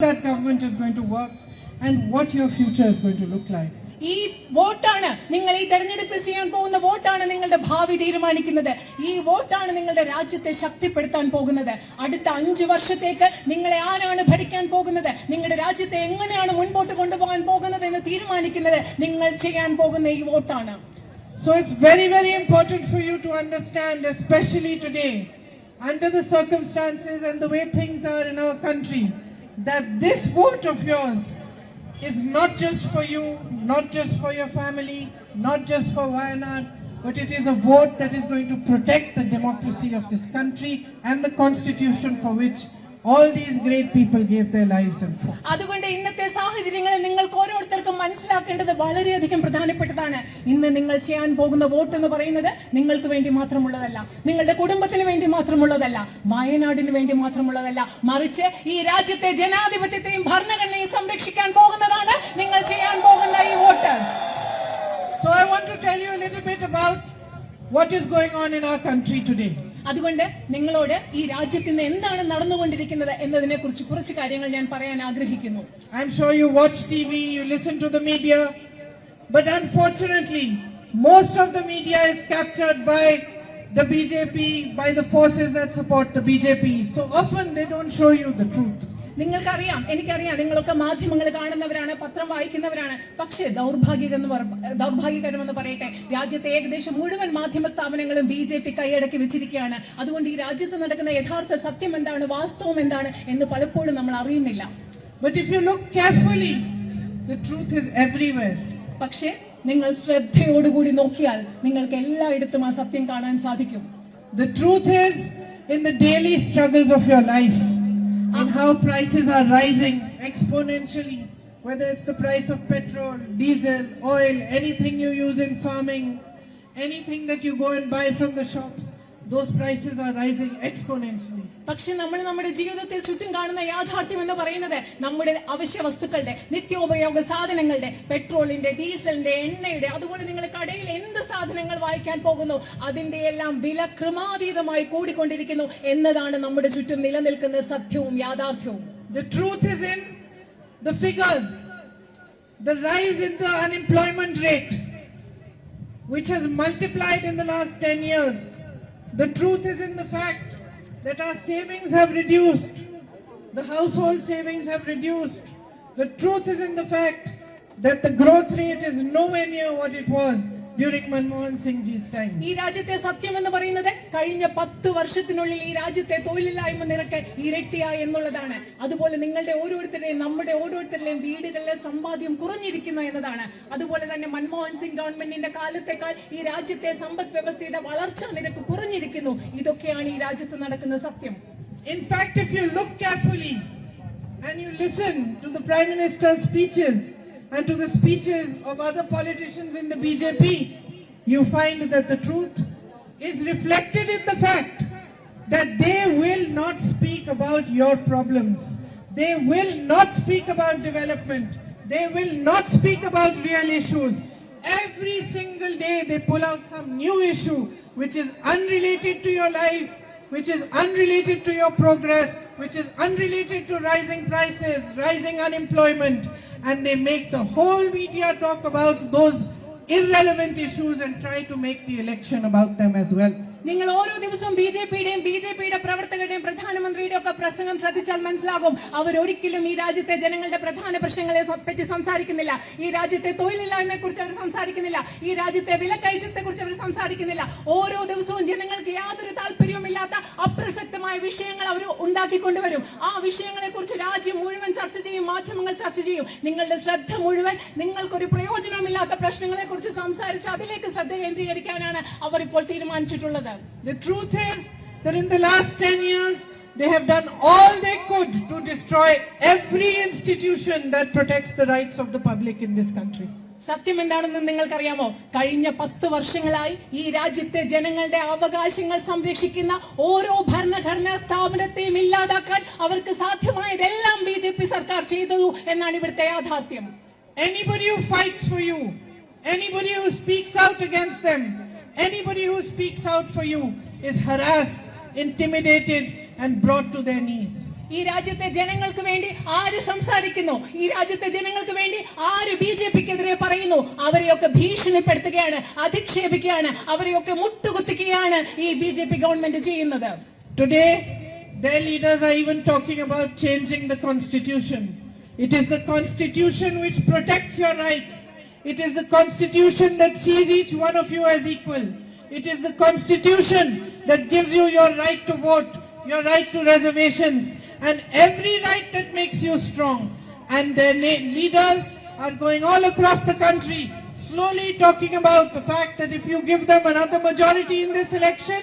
that government is going to work and what your future is going to look like. ഈ വോട്ടാണ് നിങ്ങൾ ഈ തെരഞ്ഞെടുപ്പിൽ ചെയ്യാൻ പോകുന്ന വോട്ടാണ് നിങ്ങളുടെ ഭാവി തീരുമാനിക്കുന്നത്. ഈ വോട്ടാണ് നിങ്ങളുടെ രാജ്യത്തെ ശക്തിപ്പെടുത്താൻ പോകുന്നത്. അടുത്ത 5 വർഷത്തേക്ക് നിങ്ങളെ ആരാണ് ഭരിക്കാൻ പോകുന്നത്, നിങ്ങളുടെ രാജ്യത്തെ എങ്ങനെയാണ് മുൻപോട്ട് കൊണ്ടുപോകാൻ പോകുന്നത് എന്ന് തീരുമാനിക്കുന്നത് നിങ്ങൾ ചെയ്യാൻ പോകുന്ന ഈ വോട്ടാണ്. So it's very, very important for you to understand, especially today, under the circumstances and the way things are in our country, that this vote of yours is not just for you, not just for your family, not just for Wayanad, but it is a vote that is going to protect the democracy of this country and the constitution for which all these great people gave their lives and fought. അതുകൊണ്ട് ഇന്നത്തെ സാഹചര്യങ്ങളിൽ നിങ്ങൾക്ക് ഓരോരുത്തർക്കും മനസ്സിലാക്കേണ്ടത് വളരെയധികം പ്രധാനപ്പെട്ടതാണ്. ഇന്ന് നിങ്ങൾ ചെയ്യാൻ പോകുന്ന വോട്ട് എന്ന് പറയുന്നത് നിങ്ങൾക്ക് വേണ്ടി മാത്രമുള്ളതല്ല, നിങ്ങളുടെ കുടുംബത്തിന് വേണ്ടി മാത്രമുള്ളതല്ല, വയനാടിന് വേണ്ടി മാത്രമുള്ളതല്ല, മറിച്ച് ഈ രാജ്യത്തെ ജനാധിപത്യത്തെയും ഭരണഘടനയും സംരക്ഷിക്കാൻ പോകുന്നതാണ് നിങ്ങൾ ചെയ്യാൻ പോകുന്ന ഈ vote. So I want to tell you a little bit about what is going on in our country today. അതുകൊണ്ട് നിങ്ങളോട് ഈ രാജ്യത്ത് ഇന്ന് എന്താണ് നടന്നുകൊണ്ടിരിക്കുന്നത് എന്നതിനെ കുറിച്ച് കുറച്ച് കാര്യങ്ങൾ ഞാൻ പറയാൻ ആഗ്രഹിക്കുന്നു. I'm sure you watch TV, you listen to the media, but unfortunately most of the media is captured by the BJP, by the forces that support the BJP. So often they don't show you the truth. നിങ്ങൾക്കറിയാം, എനിക്കറിയാം, നിങ്ങളൊക്കെ മാധ്യമങ്ങൾ കാണുന്നവരാണ്, പത്രം വായിക്കുന്നവരാണ്. പക്ഷേ ദൗർഭാഗ്യകരമെന്ന് പറയട്ടെ, രാജ്യത്തെ ഏകദേശം മുഴുവൻ മാധ്യമ സ്ഥാപനങ്ങളും BJP കൈയടക്കി വെച്ചിരിക്കുകയാണ്. അതുകൊണ്ട് ഈ രാജ്യത്ത് നടക്കുന്ന യഥാർത്ഥ സത്യം എന്താണ്, വാസ്തവം എന്താണ് എന്ന് പലപ്പോഴും നമ്മൾ അറിയുന്നില്ല. But if you look carefully, the truth is everywhere. പക്ഷേ നിങ്ങൾ ശ്രദ്ധയോടുകൂടി നോക്കിയാൽ നിങ്ങൾക്ക് എല്ലായിടത്തും ആ സത്യം കാണാൻ സാധിക്കും. The truth is in the daily struggles of your life, and how prices are rising exponentially, whether it's the price of petrol, diesel, oil, anything you use in farming, anything that you go and buy from the shops, those prices are rising exponentially. പക്ഷെ നമ്മൾ നമ്മുടെ ജീവിതത്തിൽ ചുറ്റും കാണുന്ന യാഥാർത്ഥ്യം എന്ന് പറയുന്നത് നമ്മുടെ അവശ്യ വസ്തുക്കളുടെ, നിത്യോപയോഗ സാധനങ്ങളുടെ, പെട്രോളിന്റെ, ഡീസലിന്റെ, എണ്ണയുടെ, അതുപോലെ നിങ്ങൾ കടയിൽ എന്ത് സാധനങ്ങൾ വാങ്ങിക്കാൻ പോകുന്നു അതിന്റെ എല്ലാം വില ക്രമാതീതമായി കൂടിക്കൊണ്ടിരിക്കുന്നു എന്നതാണ് നമ്മുടെ ചുറ്റും നിലനിൽക്കുന്ന സത്യവും യാഥാർത്ഥ്യവും. The truth is in the figures, the rise in the unemployment rate, which has multiplied in the last 10 years. The truth is in the fact that our savings have reduced, the household savings have reduced. The truth is in the fact that the growth rate is nowhere near what it was during Manmohan Singh ji's time. ഈ രാജ്യത്തെ സത്യം എന്ന് പറയുന്നത് കഴിഞ്ഞ 10 വർഷത്തിനുള്ളിൽ ഈ രാജ്യത്തെ തൊഴിലില്ലായ്മ നിരക്ക് ഇരട്ടിയായി എന്നുള്ളതാണ്. അതുപോലെ നിങ്ങളുടെ ഓരോരുത്തരുടെയും, നമ്മുടെ ഓരോരുത്തരുടെയും വീടുകളിലെ സമ്പാദ്യം കുറഞ്ഞിരിക്കുന്നു എന്നതാണ്. അതുപോലെ തന്നെ മൻമോഹൻ സിംഗ് ഗവൺമെന്റിന്റെ കാലത്തേക്കാൾ ഈ രാജ്യത്തെ സമ്പദ് വ്യവസ്ഥയുടെ വളർച്ചാ നിരക്ക് കുറഞ്ഞിരിക്കുന്നു. ഇതൊക്കെയാണ് ഈ രാജ്യത്ത് നടക്കുന്ന സത്യം. In fact, if you look carefully and you listen to the Prime Minister's speeches and to the speeches of other politicians in the BJP, you find that the truth is reflected in the fact that they will not speak about your problems. They will not speak about development. They will not speak about real issues. Every single day they pull out some new issue which is unrelated to your life, which is unrelated to your progress, which is unrelated to rising prices, rising unemployment, and they make the whole media talk about those irrelevant issues and try to make the election about them as well. നിങ്ങൾ ഓരോ ദിവസവും ബിജെപിയുടെ പ്രവർത്തകരുടെയും പ്രധാനമന്ത്രിയുടെ ഒക്കെ പ്രസംഗം ശ്രദ്ധിച്ചാൽ മനസ്സിലാകും, അവരൊരിക്കലും ഈ രാജ്യത്തെ ജനങ്ങളുടെ പ്രധാന പ്രശ്നങ്ങളെ പറ്റി സംസാരിക്കുന്നില്ല. ഈ രാജ്യത്തെ തൊഴിലില്ലായ്മയെ കുറിച്ച് അവർ സംസാരിക്കുന്നില്ല. ഈ രാജ്യത്തെ വിലക്കയറ്റത്തെ കുറിച്ച് അവർ സംസാരിക്കുന്നില്ല. ഓരോ ദിവസവും ജനങ്ങൾക്ക് യാതൊരു താല്പര്യവുമില്ലാത്ത അപ്രസക്തമായ വിഷയങ്ങൾ അവർ ഉണ്ടാക്കിക്കൊണ്ടുവരും. ആ വിഷയങ്ങളെ കുറിച്ച് രാജ്യം മുഴുവൻ ചർച്ച ചെയ്യും, മാധ്യമങ്ങൾ ചർച്ച ചെയ്യും. നിങ്ങളുടെ ശ്രദ്ധ മുഴുവൻ നിങ്ങൾക്കൊരു പ്രയോജനമില്ലാത്ത പ്രശ്നങ്ങളെ കുറിച്ച് സംസാരിച്ച് അതിലേക്ക് ശ്രദ്ധ കേന്ദ്രീകരിക്കാനാണ് അവർ ഇപ്പോൾ തീരുമാനിച്ചിട്ടുള്ളത്. The truth is that in the last 10 years, they have done all they could to destroy every institution that protects the rights of the public in this country. സത്യം എന്താണെന്ന് നിങ്ങൾക്കറിയാമോ? കഴിഞ്ഞ 10 വർഷങ്ങളായി ഈ രാജ്യത്തെ ജനങ്ങളുടെ അവകാശങ്ങൾ സംരക്ഷിക്കുന്ന ഓരോ ഭരണഘടനാ സ്ഥാപനത്തെയും ഇല്ലാതാക്കാൻ അവർക്ക് സാധ്യമായതെല്ലാം BJP സർക്കാർ ചെയ്തു എന്നാണ് ഇവിടുത്തെ യാഥാർത്ഥ്യം. Anybody who fights for you, anybody who speaks out against them, anybody who speaks out for you is harassed, intimidated and brought to their knees. ഈ രാജ്യത്തെ ജനങ്ങൾക്ക് വേണ്ടി ആര് സംസാരിക്കുന്നു, ഈ രാജ്യത്തെ ജനങ്ങൾക്ക് വേണ്ടി ആര് BJP-ക്കെതിരെ പറയുന്നു, അവരെയൊക്കെ ഭീഷണിപ്പെടുത്തുകയാണ്, അധിക്ഷേപിക്കുകയാണ്, അവരെയൊക്കെ മുട്ടുകുത്തിക്കുകയാണ് ഈ BJP ഗവൺമെന്റ് ചെയ്യുന്നത്. Today, their leaders are even talking about changing the constitution. It is the constitution which protects your rights. It is the constitution that sees each one of you as equal. It is the constitution that gives you your right to vote, your right to reservations, and every right that makes you strong. And their leaders are going all across the country, slowly talking about the fact that if you give them another majority in this election,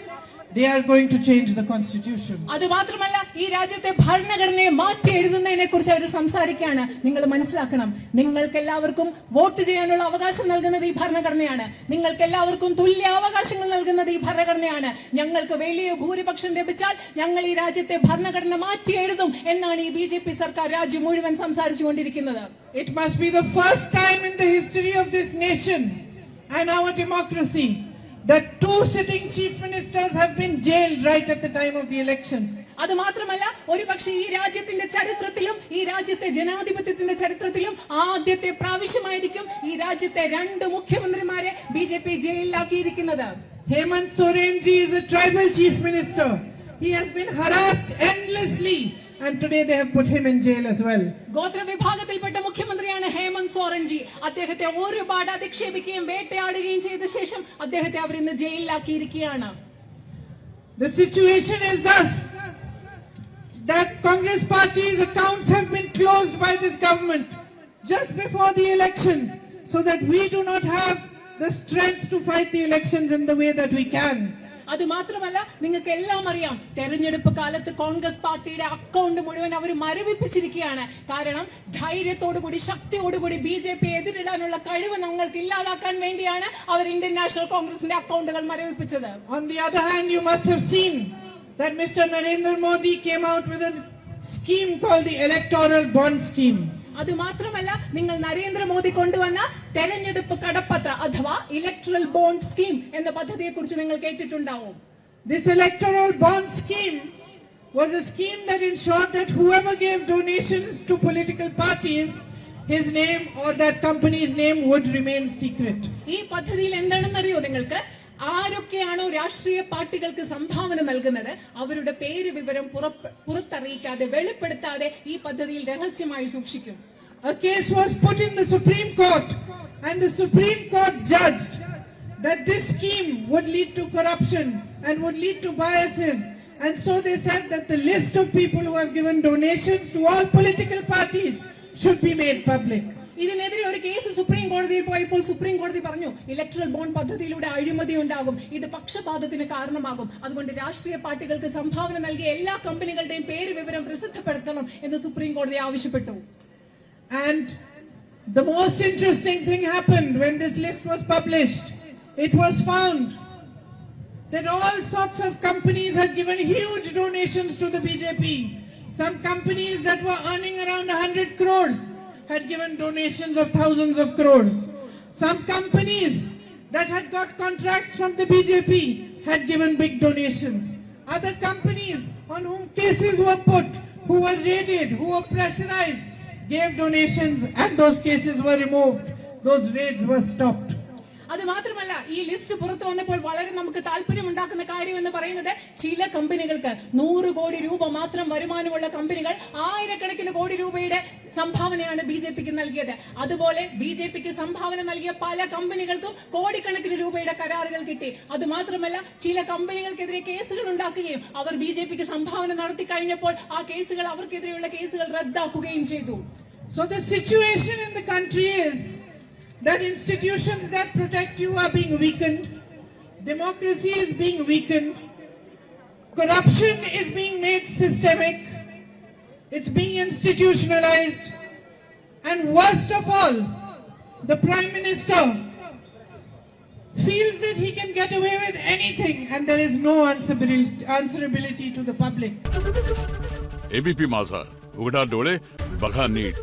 they are going to change the constitution. അത് മാത്രമല്ല, ഈ രാജ്യത്തെ ഭരണഘടനയെ മാറ്റി എഴുതുന്നതിനെ കുറിച്ച് അവർ സംസാരിക്കുകയാണ്. നിങ്ങൾ മനസ്സിലാക്കണം, നിങ്ങൾക്ക് എല്ലാവർക്കും വോട്ട് ചെയ്യാനുള്ള അവകാശം നൽകുന്നത് ഈ ഭരണഘടനയാണ്. നിങ്ങൾക്ക് എല്ലാവർക്കും തുല്യ അവകാശങ്ങൾ നൽകുന്നത് ഈ ഭരണഘടനയാണ്. ഞങ്ങൾക്ക് വലിയ ഭൂരിപക്ഷം ലഭിച്ചാൽ ഞങ്ങൾ ഈ രാജ്യത്തെ ഭരണഘടന മാറ്റി എഴുതും എന്നാണ് ഈ BJP സർക്കാർ രാജ്യം മുഴുവൻ സംസാരിച്ചുകൊണ്ടിരിക്കുന്നത്. It must be the first time in the history of this nation and our democracy that two sitting chief ministers have been jailed right at the time of the elections. അത് മാത്രമല്ല, ഒരുപക്ഷെ ഈ രാജ്യത്തിന്റെ ചരിത്രത്തിലും ഈ രാജ്യത്തെ ജനാധിപത്യത്തിന്റെ ചരിത്രത്തിലും ആദ്യത്തെ പ്രാവശ്യമായിരിക്കും ഈ രാജ്യത്തെ 2 മുഖ്യമന്ത്രിമാരെ BJP ജയിലിലാക്കിയിരിക്കുന്നത്. Hemant Soren ji is a tribal chief minister. He has been harassed endlessly and today they have put him in jail as well. ഗോത്ര വിഭാഗത്തിൽപ്പെട്ട മുഖ്യമന്ത്രിയാണ് ഹേമന്ത് സോറൻ ജി. അദ്ദേഹത്തെ ഒരുപാട് അധിക്ഷേപിക്കുകയും വേട്ടയാടുകയും ചെയ്ത ശേഷം അദ്ദേഹത്തെ അവർ ഇന്ന് ജയിലിലാക്കിയിരിക്കുകയാണ്. The situation is thus that Congress party's accounts have been closed by this government just before the elections so that we do not have the strength to fight the elections in the way that we can. അത് മാത്രമല്ല, നിങ്ങൾക്ക് എല്ലാം അറിയാം, തെരഞ്ഞെടുപ്പ് കാലത്ത് കോൺഗ്രസ് പാർട്ടിയുടെ account മുഴുവൻ അവർ മരവിപ്പിച്ചിരിക്കുകയാണ്. കാരണം ധൈര്യത്തോടുകൂടി ശക്തിയോടുകൂടി BJP എതിരിടാനുള്ള കഴിവ് ഞങ്ങൾക്ക് ഇല്ലാതാക്കാൻ വേണ്ടിയാണ് അവർ ഇന്ത്യൻ നാഷണൽ കോൺഗ്രസിന്റെ അക്കൗണ്ടുകൾ മരവിപ്പിച്ചത്. On the other hand, you must have seen that Mr. Narendra Modi came out with a scheme called the electoral bond scheme. അത് മാത്രമല്ല, നിങ്ങൾ നരേന്ദ്രമോദി കൊണ്ടുവന്ന തെരഞ്ഞെടുപ്പ് കടപ്പത്ര അഥവാ ഇലക്ട്രൽ ബോണ്ട് സ്കീം എന്ന പദ്ധതിയെക്കുറിച്ച് നിങ്ങൾ കേട്ടിട്ടുണ്ടാവും. This electoral bond scheme was a scheme that ensured that whoever gave donations to political parties, his name or that company's name would remain secret. ഈ പദ്ധതിയിൽ എന്താണെന്നറിയോ നിങ്ങൾക്ക്? ആരൊക്കെയാണോ രാഷ്ട്രീയ പാർട്ടികൾക്ക് സംഭാവന നൽകുന്നത് അവരുടെ പേര് വിവരം പുറത്തറിയിക്കാതെ വെളിപ്പെടുത്താതെ ഈ പദ്ധതിയിൽ രഹസ്യമായി സൂക്ഷിക്കും. A case was put in the Supreme Court and the Supreme Court judged that this scheme would lead to corruption and would lead to biases, and so they said that the list of people who have given donations to all political parties should be made public. ഇതിനെതിരെ ഒരു case supreme കോടതിയിൽ പോയപ്പോൾ supreme കോടതി പറഞ്ഞു, electoral bond പദ്ധതിയിലൂടെ അഴിമതി ഉണ്ടാകും, ഇത് പക്ഷപാതത്തിന് കാരണമാകും, അതുകൊണ്ട് രാഷ്ട്രീയ പാർട്ടികൾക്ക് സംഭാവന നൽകിയ എല്ലാ കമ്പനികളുടെയും പേര് വിവരം പ്രസിദ്ധപ്പെടുത്തണം എന്ന് സുപ്രീം കോടതി ആവശ്യപ്പെട്ടു. And the most interesting thing happened when this list was published. It was found that all sorts of companies had given huge donations to the BJP. Some companies that were earning around 100 crores had given donations of thousands of crores. Some companies that had got contracts from the BJP had given big donations. Other companies on whom cases were put, who were raided, who were pressurized, gave donations and those cases were removed. Those raids were stopped. അത് മാത്രമല്ല, ഈ list പുറത്തു വന്നപ്പോൾ വളരെ നമുക്ക് താല്പര്യമുണ്ടാക്കുന്ന കാര്യം എന്ന് പറയുന്നത്, ചില കമ്പനികൾക്ക് 100 കോടി രൂപ മാത്രം വരുമാനമുള്ള കമ്പനികൾ ആയിരക്കണക്കിന് കോടി രൂപയുടെ സംഭാവനയാണ് BJPക്ക് നൽകിയത്. അതുപോലെ BJPക്ക് സംഭാവന നൽകിയ പല കമ്പനികൾക്കും കോടിക്കണക്കിന് രൂപയുടെ കരാറുകൾ കിട്ടി. അതുമാത്രമല്ല, ചില കമ്പനികൾക്കെതിരെ കേസുകൾ ഉണ്ടാക്കുകയും അവർ BJPക്ക് സംഭാവന നടത്തി കഴിഞ്ഞപ്പോൾ ആ കേസുകൾ അവർക്കെതിരെയുള്ള കേസുകൾ റദ്ദാക്കുകയും ചെയ്തു. So the situation in the country is that institutions that protect you are being weakened, democracy is being weakened, corruption is being made systemic, it's being institutionalized, and worst of all, the Prime Minister feels that he can get away with anything and there is no answerability to the public. ABP माझा, उघडा डोळे, बघा NEET.